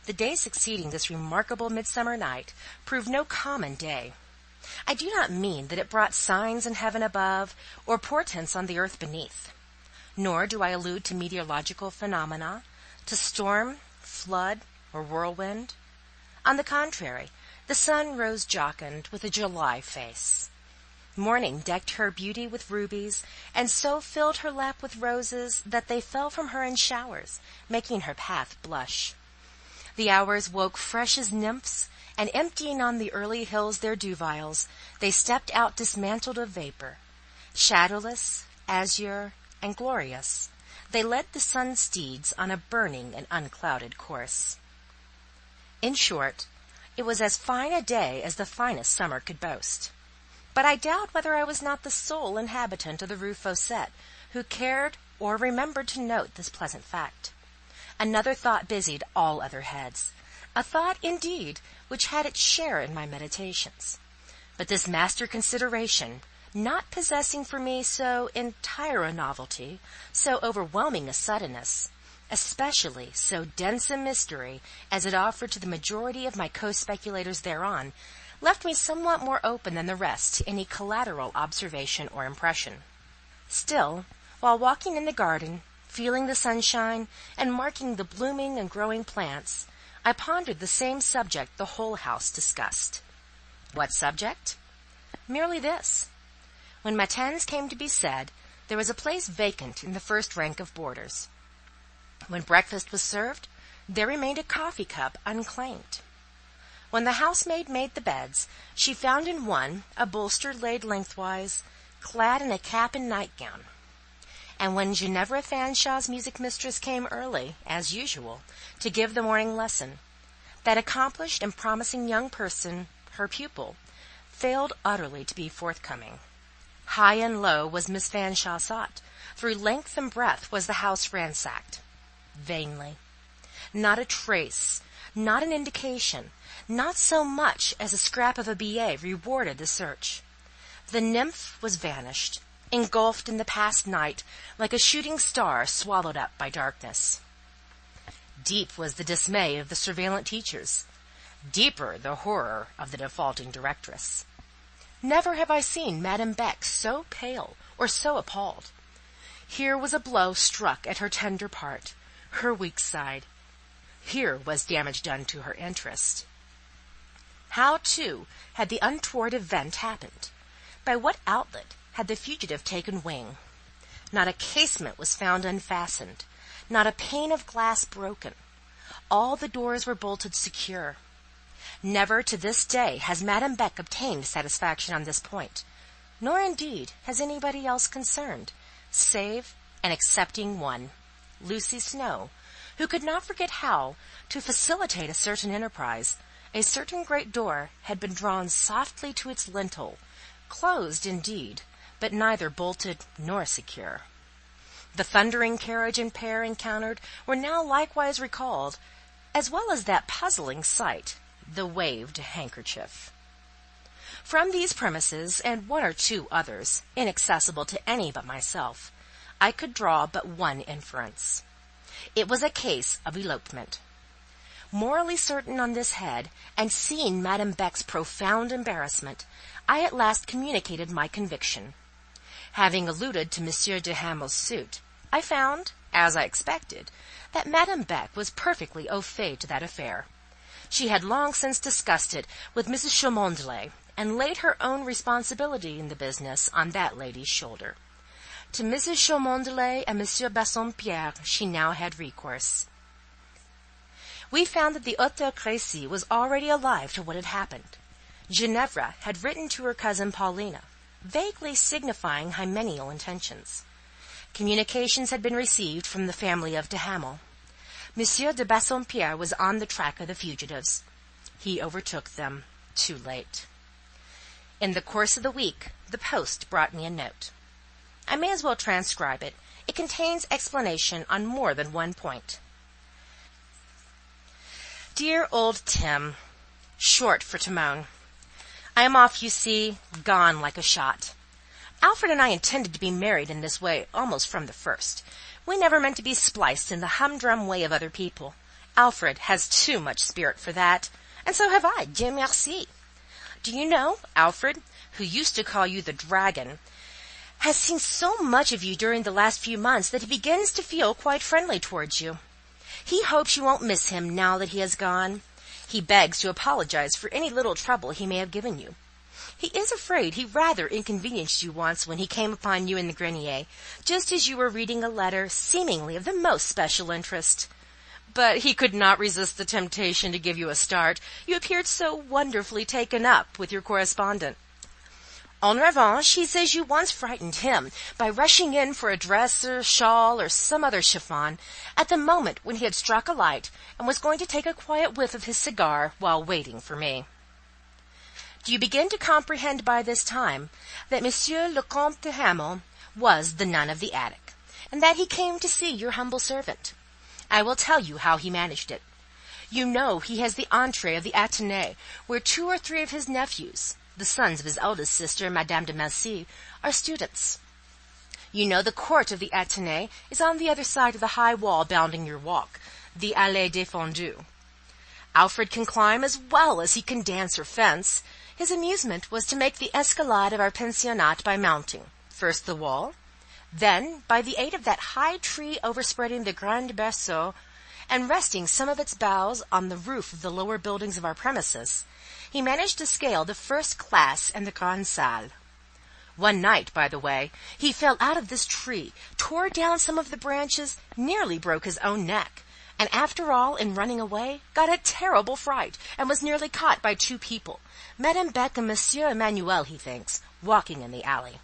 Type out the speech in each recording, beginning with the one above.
The day succeeding this remarkable midsummer night proved no common day. I do not mean that it brought signs in heaven above, or portents on the earth beneath. Nor do I allude to meteorological phenomena, to storm, flood, or whirlwind. On the contrary, the sun rose jocund with a July face. Morning decked her beauty with rubies, and so filled her lap with roses that they fell from her in showers, making her path blush. The hours woke fresh as nymphs, and emptying on the early hills their dew vials, they stepped out dismantled of vapor. Shadowless, azure, and glorious, they led the sun's steeds on a burning and unclouded course. In short, it was as fine a day as the finest summer could boast. But I doubt whether I was not the sole inhabitant of the Rue Fossette who cared or remembered to note this pleasant fact. Another thought busied all other heads, a thought, indeed, which had its share in my meditations. But this master consideration, not possessing for me so entire a novelty, so overwhelming a suddenness, especially so dense a mystery as it offered to the majority of my co-speculators thereon, left me somewhat more open than the rest to any collateral observation or impression. Still, while walking in the garden, feeling the sunshine, and marking the blooming and growing plants, I pondered the same subject the whole house discussed. What subject? Merely this. When matins came to be said, there was a place vacant in the first rank of boarders. When breakfast was served, there remained a coffee cup unclaimed. When the housemaid made the beds, she found in one a bolster laid lengthwise, clad in a cap and nightgown. And when Ginevra Fanshawe's music mistress came early, as usual, to give the morning lesson, that accomplished and promising young person, her pupil, failed utterly to be forthcoming. High and low was Miss Fanshawe sought, through length and breadth was the house ransacked. Vainly. Not a trace, not an indication, not so much as a scrap of a billet rewarded the search. The nymph was vanished, engulfed in the past night, like a shooting star swallowed up by darkness. Deep was the dismay of the surveillant teachers, deeper the horror of the defaulting directress. Never have I seen Madame Beck so pale or so appalled. Here was a blow struck at her tender part, her weak side. Here was damage done to her interest. How, too, had the untoward event happened? By what outlet had the fugitive taken wing? Not a casement was found unfastened, not a pane of glass broken. All the doors were bolted secure. Never to this day has Madame Beck obtained satisfaction on this point, nor indeed has anybody else concerned, save and excepting one, Lucy Snowe, who could not forget how, to facilitate a certain enterprise, a certain great door had been drawn softly to its lintel, closed indeed, but neither bolted nor secure. The thundering carriage and pair encountered were now likewise recalled, as well as that puzzling sight, the waved handkerchief. From these premises, and one or two others, inaccessible to any but myself, I could draw but one inference. It was a case of elopement. Morally certain on this head, and seeing Madame Beck's profound embarrassment, I at last communicated my conviction. Having alluded to Monsieur de Hamel's suit, I found, as I expected, that Madame Beck was perfectly au fait to that affair. She had long since discussed it with Mrs. Cholmondeley, and laid her own responsibility in the business on that lady's shoulder. To Mrs. Cholmondeley and Monsieur Bassompierre she now had recourse. We found that the Hôtel Crécy was already alive to what had happened. Ginevra had written to her cousin Paulina, vaguely signifying hymeneal intentions. Communications had been received from the family of de Hamel. Monsieur de Bassompierre was on the track of the fugitives. He overtook them too late. In the course of the week, the post brought me a note. I may as well transcribe it. It contains explanation on more than one point. Dear old Tim, short for Timon. I am off, you see, gone like a shot. Alfred and I intended to be married in this way almost from the first. We never meant to be spliced in the humdrum way of other people, Alfred has too much spirit for that, and so have I, Dieu merci. Do you know, Alfred, who used to call you the dragon, has seen so much of you during the last few months that he begins to feel quite friendly towards you. He hopes you won't miss him now that he has gone. He begs to apologize for any little trouble he may have given you. He is afraid he rather inconvenienced you once when he came upon you in the grenier, just as you were reading a letter seemingly of the most special interest. But he could not resist the temptation to give you a start. You appeared so wonderfully taken up with your correspondent. En revanche, he says you once frightened him by rushing in for a dress or shawl or some other chiffon at the moment when he had struck a light and was going to take a quiet whiff of his cigar while waiting for me. Do you begin to comprehend by this time that Monsieur le Comte de Hamel was the nun of the attic, and that he came to see your humble servant? I will tell you how he managed it. You know he has the entree of the Athénée, where 2 or 3 of his nephews, the sons of his eldest sister, Madame de Massy, are students. You know the court of the Athénée is on the other side of the high wall bounding your walk, the Allée Défendue. Alfred can climb as well as he can dance or fence. His amusement was to make the escalade of our pensionnat by mounting, first the wall, then, by the aid of that high tree overspreading the Grand Berceau, and resting some of its boughs on the roof of the lower buildings of our premises, he managed to scale the first class and the Grande Salle. One night, by the way, he fell out of this tree, tore down some of the branches, nearly broke his own neck, and after all, in running away, got a terrible fright, and was nearly caught by 2 people, Madame Beck and Monsieur Emmanuel, he thinks, walking in the alley.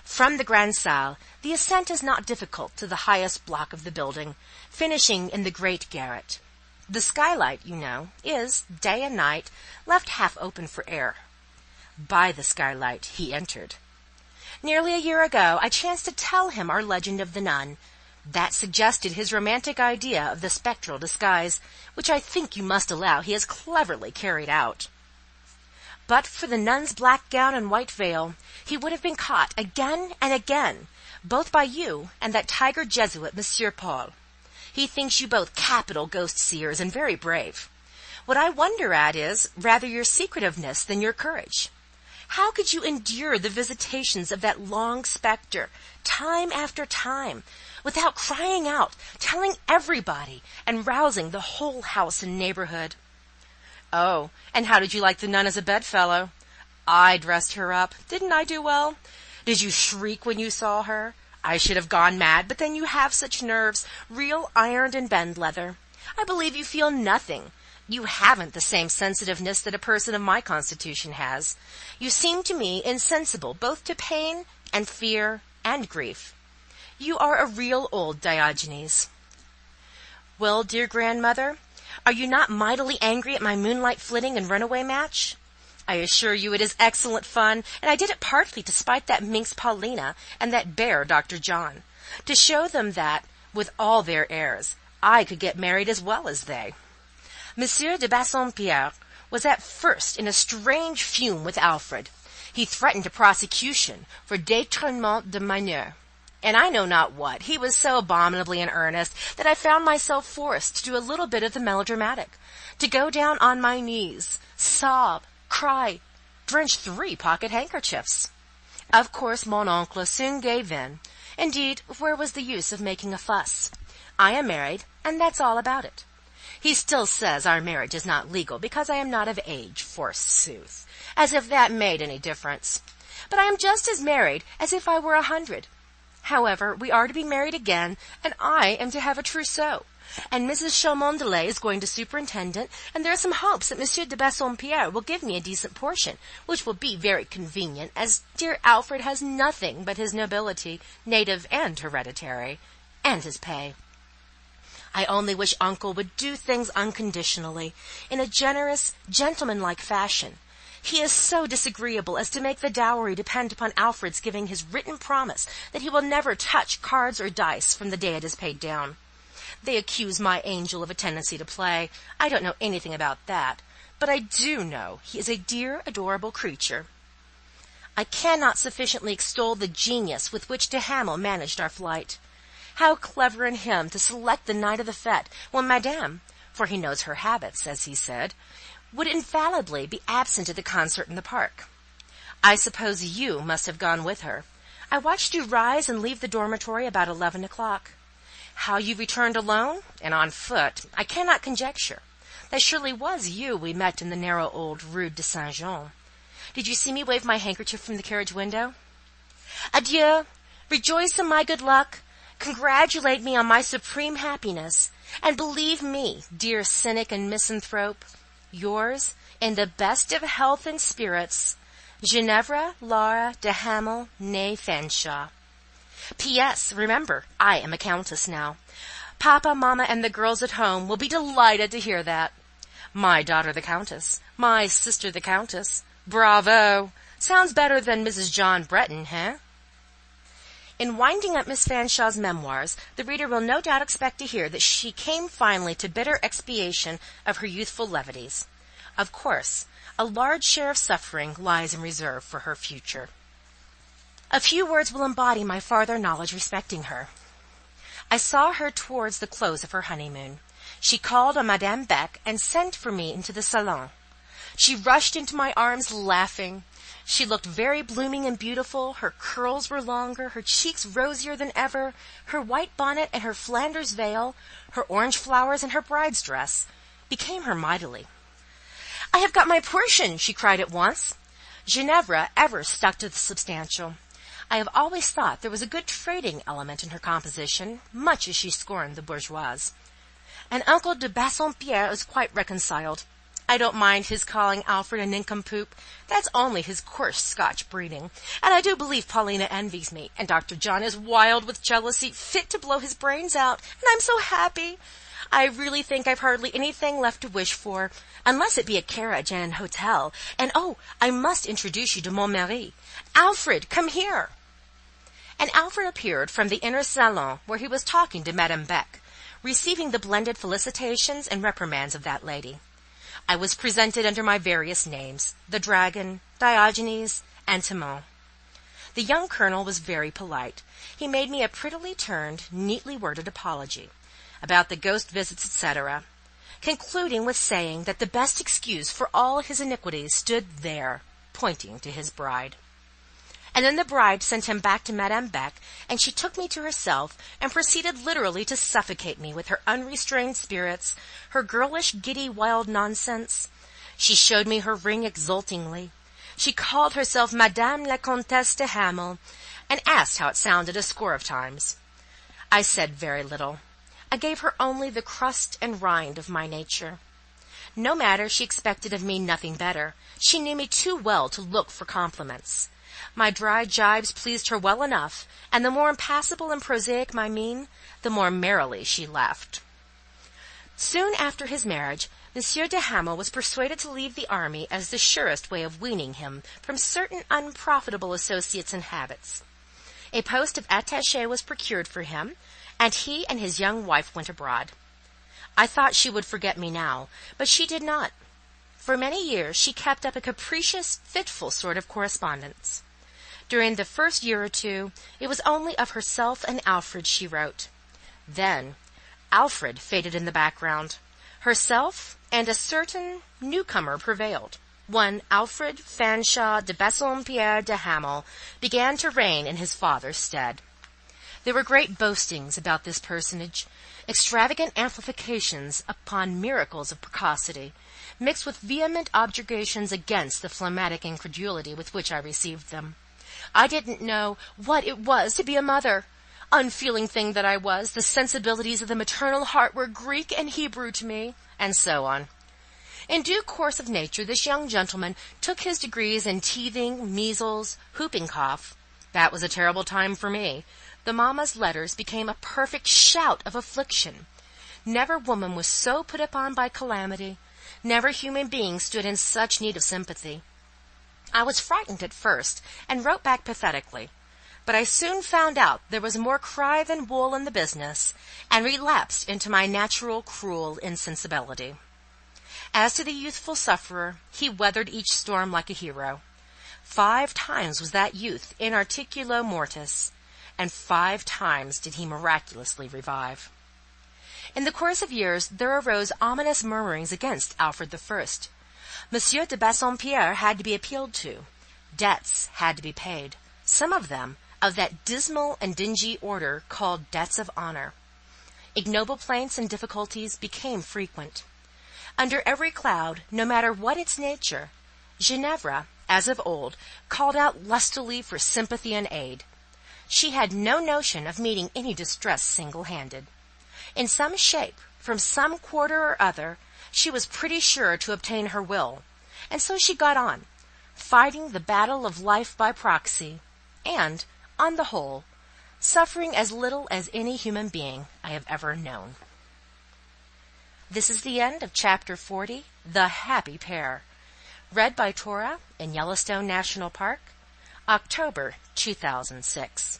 From the Grande Salle, the ascent is not difficult to the highest block of the building, finishing in the great garret. The skylight, you know, is, day and night, left half open for air. By the skylight he entered. Nearly a year ago I chanced to tell him our legend of the nun. That suggested his romantic idea of the spectral disguise, which I think you must allow he has cleverly carried out. But for the nun's black gown and white veil, he would have been caught again and again, both by you and that tiger Jesuit, Monsieur Paul. He thinks you both capital ghost-seers and very brave. What I wonder at is rather your secretiveness than your courage. How could you endure the visitations of that long spectre, time after time, without crying out, telling everybody, and rousing the whole house and neighborhood? Oh, and how did you like the nun as a bedfellow? I dressed her up. Didn't I do well? Did you shriek when you saw her? I should have gone mad, but then you have such nerves, real ironed and bend leather. I believe you feel nothing. You haven't the same sensitiveness that a person of my constitution has. You seem to me insensible both to pain and fear and grief. You are a real old Diogenes. Well, dear grandmother, are you not mightily angry at my moonlight flitting and runaway match? I assure you it is excellent fun, and I did it partly to spite that minx Paulina and that bear Dr. John, to show them that, with all their airs, I could get married as well as they. Monsieur de Bassompierre was at first in a strange fume with Alfred. He threatened a prosecution for détournement de mineur, and I know not what. He was so abominably in earnest that I found myself forced to do a little bit of the melodramatic, to go down on my knees, sob, cry, drench 3 pocket handkerchiefs. Of course, mon oncle soon gave in. Indeed, where was the use of making a fuss? I am married, and that's all about it. He still says our marriage is not legal because I am not of age, forsooth, as if that made any difference. But I am just as married as if I were 100. However, we are to be married again, and I am to have a trousseau. And Mrs. Cholmondeley is going to superintendent, and there are some hopes that Monsieur de Bassompierre will give me a decent portion, which will be very convenient, as dear Alfred has nothing but his nobility, native and hereditary, and his pay. I only wish uncle would do things unconditionally, in a generous, gentlemanlike fashion. He is so disagreeable as to make the dowry depend upon Alfred's giving his written promise that he will never touch cards or dice from the day it is paid down. They accuse my angel of a tendency to play. I don't know anything about that, but I do know he is a dear, adorable creature. I cannot sufficiently extol the genius with which de Hamel managed our flight. How clever in him to select the night of the fête, when Madame, for he knows her habits, as he said, would infallibly be absent at the concert in the park. I suppose you must have gone with her. I watched you rise and leave the dormitory about 11 o'clock. How you returned alone, and on foot, I cannot conjecture. That surely was you we met in the narrow old Rue de Saint-Jean. Did you see me wave my handkerchief from the carriage window? Adieu! Rejoice in my good luck, congratulate me on my supreme happiness, and believe me, dear cynic and misanthrope, yours, in the best of health and spirits, Ginevra Laura de Hamel, née Fanshawe. P.S. Remember, I am a countess now. Papa, Mamma, and the girls at home will be delighted to hear that. My daughter the Countess, my sister the Countess. Bravo! Sounds better than Mrs. John Bretton, eh? In winding up Miss Fanshawe's memoirs, the reader will no doubt expect to hear that she came finally to bitter expiation of her youthful levities. Of course, a large share of suffering lies in reserve for her future. A few words will embody my farther knowledge respecting her. I saw her towards the close of her honeymoon. She called on Madame Beck and sent for me into the salon. She rushed into my arms laughing. She looked very blooming and beautiful, her curls were longer, her cheeks rosier than ever, her white bonnet and her Flanders veil, her orange flowers and her bride's dress, became her mightily. "I have got my portion," she cried at once. Ginevra ever stuck to the substantial. I have always thought there was a good trading element in her composition, much as she scorned the bourgeoise. And Uncle de Bassompierre is quite reconciled. I don't mind his calling Alfred a nincompoop. That's only his coarse Scotch breeding. And I do believe Paulina envies me, and Dr. John is wild with jealousy, fit to blow his brains out, and I'm so happy. I really think I've hardly anything left to wish for, unless it be a carriage and an hotel. And oh, I must introduce you to mon mari. Alfred, come here. And Alfred appeared from the inner salon, where he was talking to Madame Beck, receiving the blended felicitations and reprimands of that lady. I was presented under my various names, the Dragon, Diogenes, and Timon. The young colonel was very polite. He made me a prettily turned, neatly worded apology about the ghost visits, etc., concluding with saying that the best excuse for all his iniquities stood there, pointing to his bride. And then the bride sent him back to Madame Beck, and she took me to herself, and proceeded literally to suffocate me with her unrestrained spirits, her girlish, giddy, wild nonsense. She showed me her ring exultingly. She called herself Madame la Comtesse de Hamel, and asked how it sounded a score of times. I said very little. I gave her only the crust and rind of my nature. No matter, she expected of me nothing better. She knew me too well to look for compliments. My dry gibes pleased her well enough, and the more impassable and prosaic my mien, the more merrily she laughed. Soon after his marriage, Monsieur de Hamel was persuaded to leave the army as the surest way of weaning him from certain unprofitable associates and habits. A post of attaché was procured for him, and he and his young wife went abroad. I thought she would forget me now, but she did not. For many years she kept up a capricious, fitful sort of correspondence. During the first year or two, it was only of herself and Alfred she wrote. Then Alfred faded in the background. Herself and a certain newcomer prevailed. One Alfred Fanshawe de Bassompierre de Hamel began to reign in his father's stead. There were great boastings about this personage, extravagant amplifications upon miracles of precocity, mixed with vehement objurgations against the phlegmatic incredulity with which I received them. I didn't know what it was to be a mother. Unfeeling thing that I was, the sensibilities of the maternal heart were Greek and Hebrew to me, and so on. In due course of nature, this young gentleman took his degrees in teething, measles, whooping cough. That was a terrible time for me. The mamma's letters became a perfect shout of affliction. Never woman was so put upon by calamity. Never human being stood in such need of sympathy. I was frightened at first, and wrote back pathetically. But I soon found out there was more cry than wool in the business, and relapsed into my natural cruel insensibility. As to the youthful sufferer, he weathered each storm like a hero. 5 times was that youth in articulo mortis, and 5 times did he miraculously revive. In the course of years there arose ominous murmurings against Alfred I. Monsieur de Bassompierre had to be appealed to. Debts had to be paid, some of them of that dismal and dingy order called debts of honor. Ignoble plaints and difficulties became frequent. Under every cloud, no matter what its nature, Ginevra, as of old, called out lustily for sympathy and aid. She had no notion of meeting any distress single-handed. In some shape, from some quarter or other, she was pretty sure to obtain her will, and so she got on, fighting the battle of life by proxy, and, on the whole, suffering as little as any human being I have ever known. This is the end of Chapter 40, The Happy Pair, read by Tora in Yellowstone National Park, October 2006.